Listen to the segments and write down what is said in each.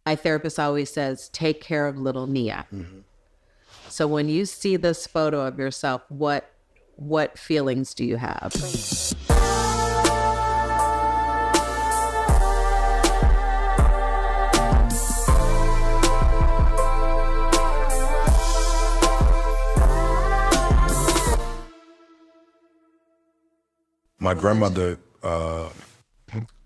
My therapist always says, take care of little Nia. Mm-hmm. So when you see this photo of yourself, what feelings do you have? My grandmother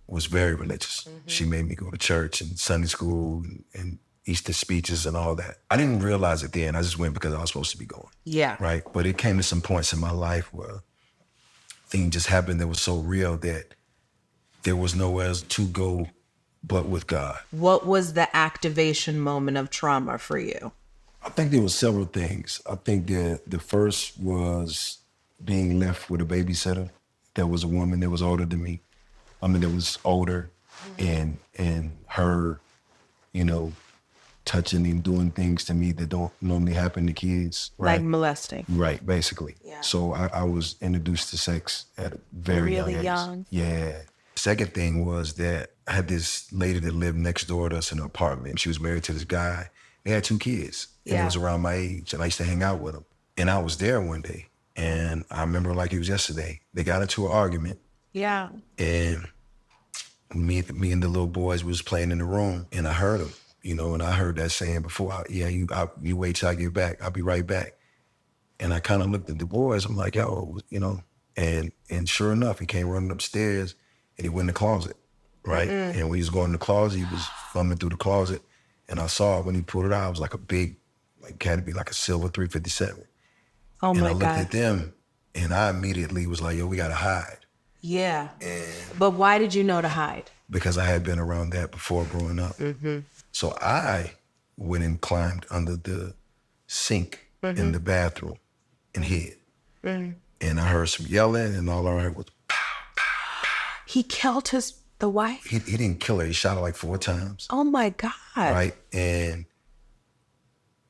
was very religious. Mm-hmm. She made me go to church and Sunday school and Easter speeches and all that. I didn't realize it then. I just went because I was supposed to be going. Yeah. Right? But it came to some points in my life where things just happened that was so real that there was nowhere else to go but with God. What was the activation moment of trauma for you? I think there was several things. I think that the first was being left with a babysitter. There was a woman that was older than me. That was older, and her, touching and doing things to me that don't normally happen to kids. Right? Like molesting. Right, basically. Yeah. So I was introduced to sex at a very young age. Really young? Yeah. Second thing was that I had this lady that lived next door to us in an apartment. She was married to this guy. They had 2 kids, and it was around my age, and I used to hang out with them. And I was there one day. And I remember like it was yesterday. They got into an argument. Yeah. And me and the little boys was playing in the room, and I heard them, and I heard that saying before, you wait till I get back. I'll be right back. And I kind of looked at the boys. I'm like, yo, and sure enough, he came running upstairs, and he went in the closet, right? Mm-hmm. And when he was going in the closet, he was fumbling through the closet, and I saw when he pulled it out, it was like a big, had to be like a silver 357. Oh, my God. And I looked at them, and I immediately was like, yo, we got to hide. Yeah. But why did you know to hide? Because I had been around that before growing up. Mm-hmm. So I went and climbed under the sink in the bathroom and hid. Mm-hmm. And I heard some yelling, and all I heard was, pow, pow, pow. He killed the wife? He didn't kill her. He shot her like 4 times. Oh, my God. Right? And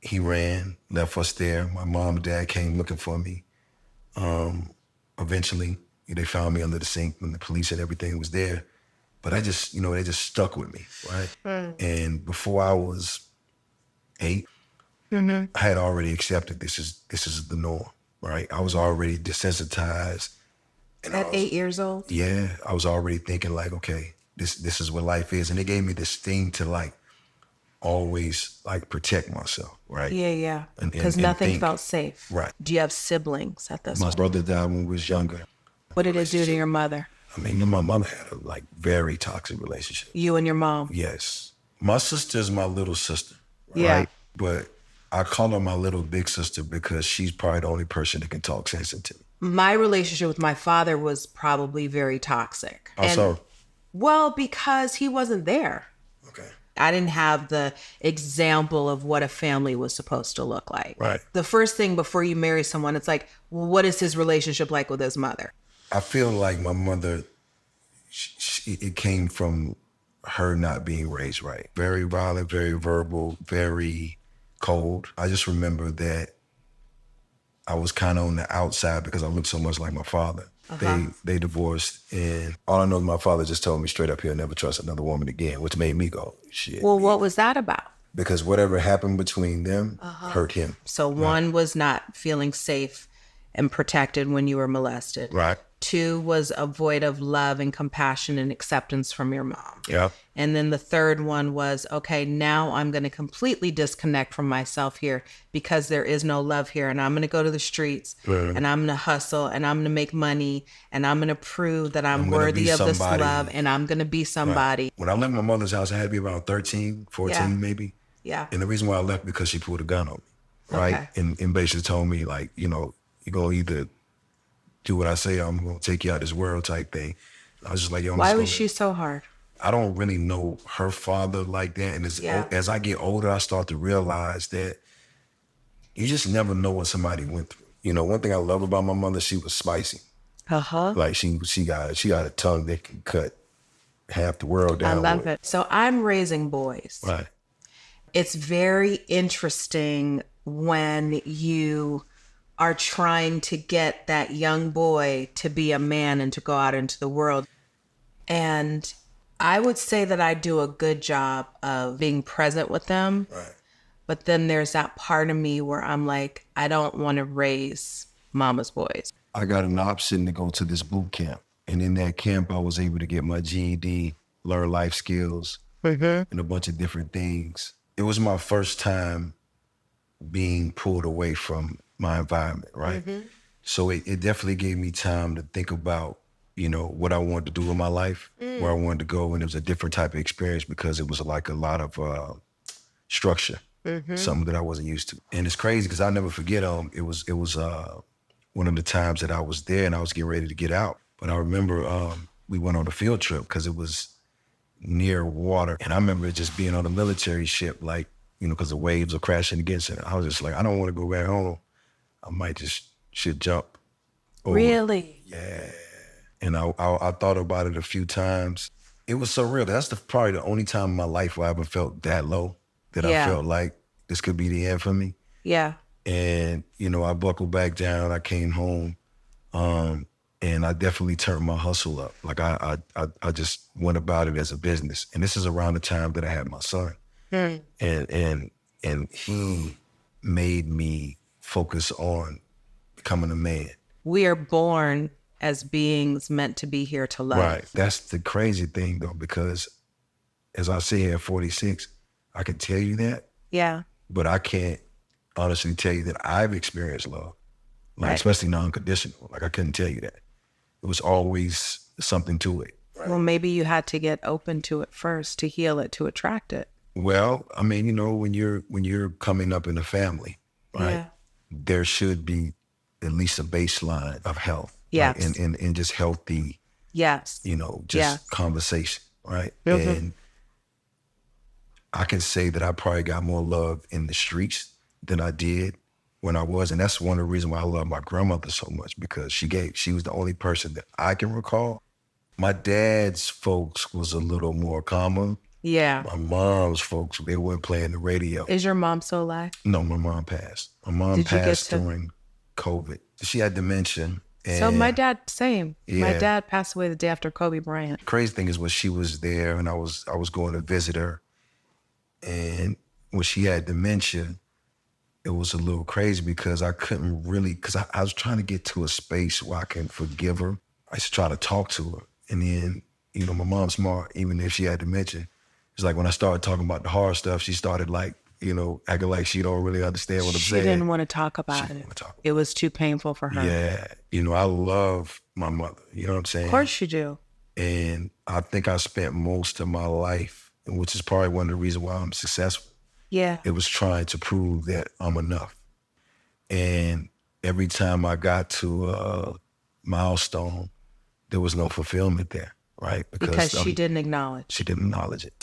he ran, left us there. My mom and dad came looking for me. Eventually, they found me under the sink when the police and everything was there. But I just, they just stuck with me, right? Mm. And before I was 8, I had already accepted this is the norm, right? I was already desensitized. And at 8 years old? Yeah, I was already thinking like, okay, this is what life is. And it gave me this thing to always protect myself, right? Yeah. Because nothing felt safe. Right. Do you have siblings at this point? My brother died when we was younger. What did it do to your mother? My mother had a very toxic relationship. You and your mom? Yes. My sister's my little sister, right? Yeah. But I call her my little big sister because she's probably the only person that can talk sense into me. My relationship with my father was probably very toxic. How so? Well, because he wasn't there. Okay. I didn't have the example of what a family was supposed to look like. Right. The first thing before you marry someone, it's like, well, what is his relationship like with his mother? I feel like my mother, it came from her not being raised right. Very violent, very verbal, very cold. I just remember that I was kind of on the outside because I looked so much like my father. Uh-huh. They divorced, and all I know is my father just told me straight up he'll never trust another woman again, which made me go, shit. Well, what was that about? Because whatever happened between them hurt him. So one was not feeling safe and protected when you were molested. Right. 2 was a void of love and compassion and acceptance from your mom. Yeah. And then the third one was, okay, now I'm going to completely disconnect from myself here because there is no love here. And I'm going to go to the streets and I'm going to hustle and I'm going to make money and I'm going to prove that I'm worthy of this love and I'm going to be somebody. Right. When I left my mother's house, I had to be around 13, 14 maybe. Yeah. And the reason why I left because she pulled a gun on me. Right. Okay. And basically told me you're going to either do what I say, I'm going to take you out of this world type thing. I was just like, yo, why was she so hard? I don't really know her father like that. And as I get older, I start to realize that you just never know what somebody went through. One thing I love about my mother, she was spicy. Uh-huh. Like she got a tongue that can cut half the world down. I love it. So I'm raising boys. Right. It's very interesting when you are trying to get that young boy to be a man and to go out into the world. And I would say that I do a good job of being present with them. Right. But then there's that part of me where I'm like, I don't want to raise mama's boys. I got an option to go to this boot camp. And in that camp, I was able to get my GED, learn life skills, and a bunch of different things. It was my first time being pulled away from my environment, right? So it definitely gave me time to think about, you know, what I wanted to do with my life, where I wanted to go. And it was a different type of experience because it was like a lot of structure, something that I wasn't used to. And it's crazy because I'll never forget, it was one of the times that I was there and I was getting ready to get out. But I remember we went on a field trip because it was near water. And I remember just being on a military ship, like, you know, because the waves are crashing against it. I was just like, I don't want to go back home. I might just should jump over. Really? Yeah. And I thought about it a few times. It was surreal. That's probably the only time in my life where I ever felt that low, that I felt like this could be the end for me. Yeah. And, you know, I buckled back down. I came home. And I definitely turned my hustle up. Like I just went about it as a business. And this is around the time that I had my son. And he made me focus on becoming a man. We are born as beings meant to be here to love. Right. That's the crazy thing though, because as I sit here at 46, I can tell you that. Yeah. But I can't honestly tell you that I've experienced love. Like, especially non-conditional. Like I couldn't tell you that. It was always something to it. Right? Well, maybe you had to get open to it first to heal it, to attract it. Well, I mean, you know, when you're coming up in a family, right? There should be at least a baseline of health. Yes. Right? And just healthy, you know, just conversation, right? And I can say that I probably got more love in the streets than I did when I was. And that's one of the reasons why I love my grandmother so much, because she was the only person that I can recall. My dad's folks was a little more calmer. Yeah. My mom's folks, they weren't playing the radio. Is your mom still alive? No, my mom passed. My mom passed during COVID. She had dementia. So my dad, same. My dad passed away the day after Kobe Bryant. Crazy thing is when she was there and I was going to visit her, and when she had dementia, it was a little crazy because I couldn't really, because I was trying to get to a space where I can forgive her. I used to try to talk to her. And then, you know, my mom's smart, even if she had dementia. It's like when I started talking about the hard stuff, she started like, you know, acting like she don't really understand what I'm saying. She didn't want to talk about it. It was too painful for her. Yeah. You know, I love my mother. You know what I'm saying? Of course you do. And I think I spent most of my life, which is probably one of the reasons why I'm successful. Yeah. It was trying to prove that I'm enough. And every time I got to a milestone, there was no fulfillment there, right? Because she didn't acknowledge. She didn't acknowledge it.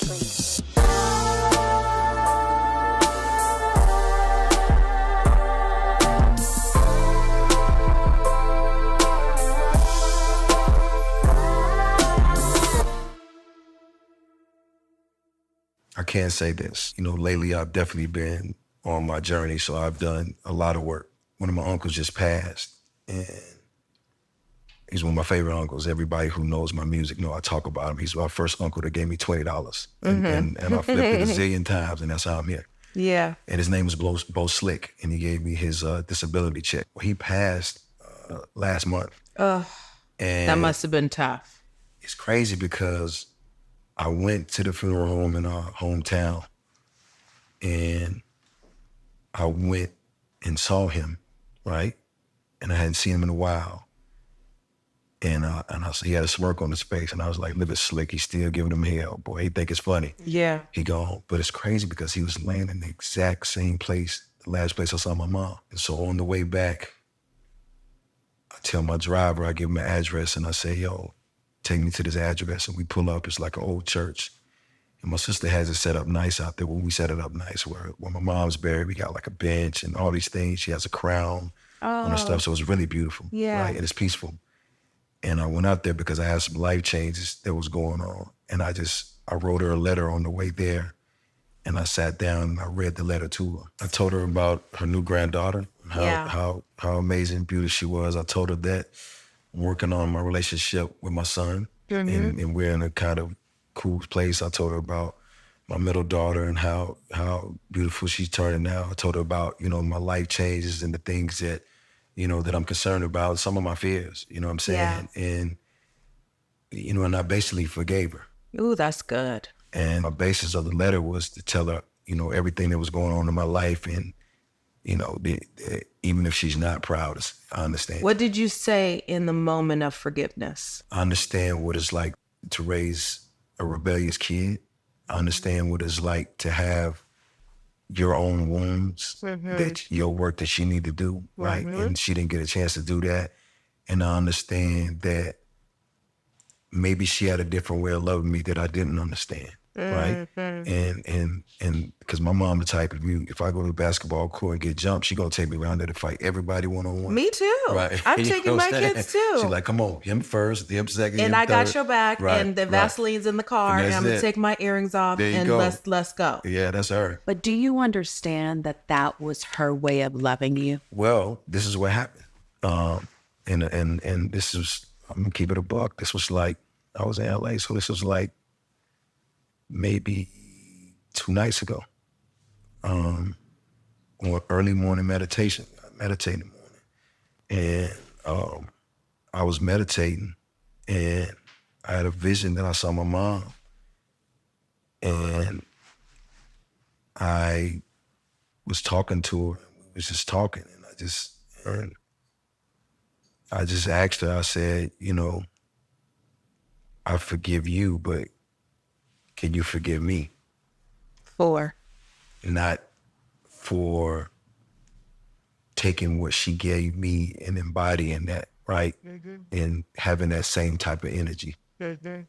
I can't say this. You know, lately I've definitely been on my journey, so I've done a lot of work. One of my uncles just passed, and he's one of my favorite uncles. Everybody who knows my music know I talk about him. He's my first uncle that gave me $20. And I flipped it a zillion times, and that's how I'm here. Yeah. And his name was Bo Slick, and he gave me his disability check. Well, he passed last month. And that must have been tough. It's crazy because I went to the funeral home in our hometown, and I went and saw him, right? And I hadn't seen him in a while. And he had a smirk on his face, and I was like, "Live it Slick, he's still giving him hell, boy. He think it's funny." Yeah. He gone, but it's crazy because he was laying in the exact same place, the last place I saw my mom. And so on the way back, I tell my driver, I give him an address, and I say, "Yo, take me to this address." And we pull up, it's like an old church. And my sister has it set up nice out there. When we set it up nice, where my mom's buried, we got like a bench and all these things. She has a crown on her stuff, so it's really beautiful. Yeah. Right? And it's peaceful. And I went out there because I had some life changes that was going on. And I wrote her a letter on the way there. And I sat down and I read the letter to her. I told her about her new granddaughter, how amazing, beautiful she was. I told her that I'm working on my relationship with my son. And we're in a kind of cool place. I told her about my middle daughter and how beautiful she's turning now. I told her about, you know, my life changes and the things that, you know, that I'm concerned about, some of my fears, you know what I'm Yeah. saying? And, you know, and I basically forgave her. Ooh, that's good. And my basis of the letter was to tell her, you know, everything that was going on in my life. And, you know, even if she's not proud, I understand. What did you say in the moment of forgiveness? I understand what it's like to raise a rebellious kid. I understand what it's like to have your own wounds, that your work that she need to do, right? And she didn't get a chance to do that. And I understand that maybe she had a different way of loving me that I didn't understand, right? And because my mom the type, if I go to the basketball court and get jumped, she gonna take me around there to fight everybody one-on-one. Me too. Right. I'm You know taking what my I'm saying? kids too. She like, come on, him first, him second, And him I third. got your back, Right, and the right. Vaseline's in the car, and that's I'm gonna it. take my earrings off, There you and go. let's go. Yeah, that's her. But do you understand that that was her way of loving you? Well, this is what happened. And this was, I'm gonna keep it a buck. This was like, I was in LA, so this was like maybe 2 nights ago. On early morning meditation. I meditate in the morning. And I was meditating and I had a vision that I saw my mom. And I was talking to her. We was just talking, and I just asked her, I said, you know, I forgive you, but can you forgive me? For Not for taking what she gave me and embodying that, right? And having that same type of energy.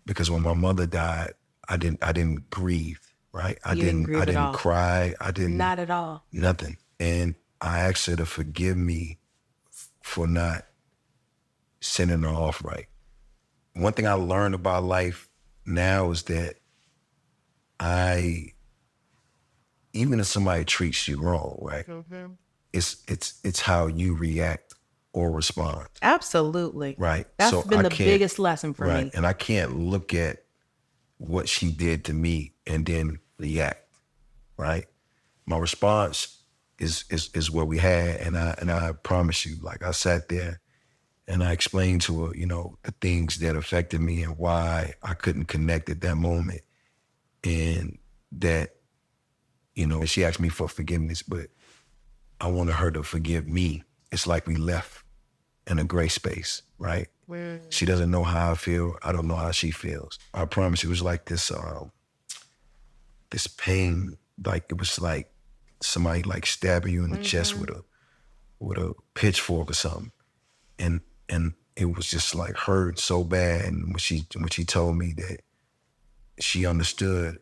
Because when my mother died, I didn't grieve, right? I You didn't grieve I at didn't all. cry. I didn't not at all. nothing. And I asked her to forgive me for not sending her off right. One thing I learned about life now is that even if somebody treats you wrong, right? It's how you react or respond, Absolutely. right? That's So been I the can't- biggest lesson for right. me. And I can't look at what she did to me and then react, right? My response is what we had, and I promise you, like I sat there and I explained to her, you know, the things that affected me and why I couldn't connect at that moment, and that, you know, she asked me for forgiveness, but I wanted her to forgive me. It's like we left in a gray space, right? She doesn't know how I feel. I don't know how she feels. I promise you, it was like this pain, like it was like somebody like stabbing you in the chest with a pitchfork or something, and it was just like hurt so bad. And when she told me that she understood,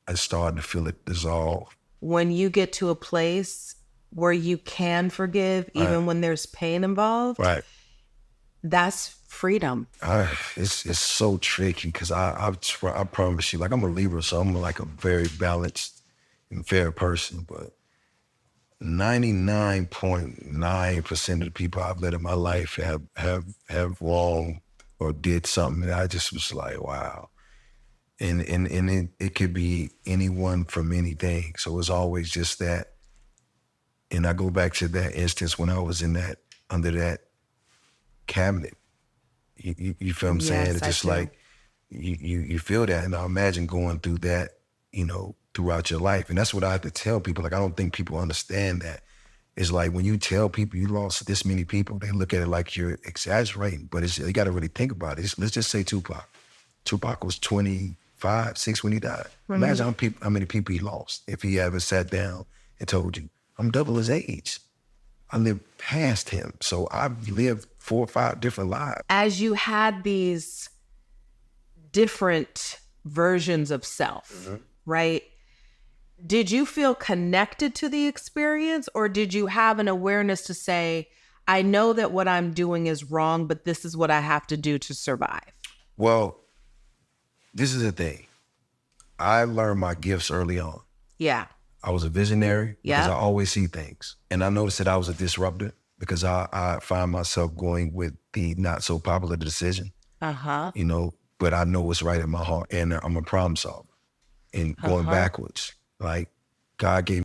I started to feel it dissolve. When you get to a place where you can forgive, even when there's pain involved, Right. that's freedom. It's so tricky because I promise you, like I'm a Libra, so I'm like a very balanced and fair person, but 99.9% of the people I've met in my life have wronged or did something that I just was like, wow. And it could be anyone from anything. So it's always just that. And I go back to that instance when I was under that cabinet. You feel what I'm saying? Yes, It's I just do. like you feel that, and I imagine going through that, you know, throughout your life. And that's what I have to tell people. Like I don't think people understand that. It's like when you tell people you lost this many people, they look at it like you're exaggerating. But you got to really think about it. Let's just say Tupac. Tupac was 25, 6 when he died. Imagine how many people he lost if he ever sat down and told you, I'm double his age. I lived past him. So I've lived 4 or 5 different lives. As you had these different versions of self, right? Did you feel connected to the experience, or did you have an awareness to say, I know that what I'm doing is wrong, but this is what I have to do to survive? Well, this is the thing. I learned my gifts early on. Yeah. I was a visionary because Yeah. I always see things. And I noticed that I was a disruptor because I find myself going with the not so popular decision. Uh-huh. You know, but I know what's right in my heart, and I'm a problem solver. And Her going heart backwards, like God gave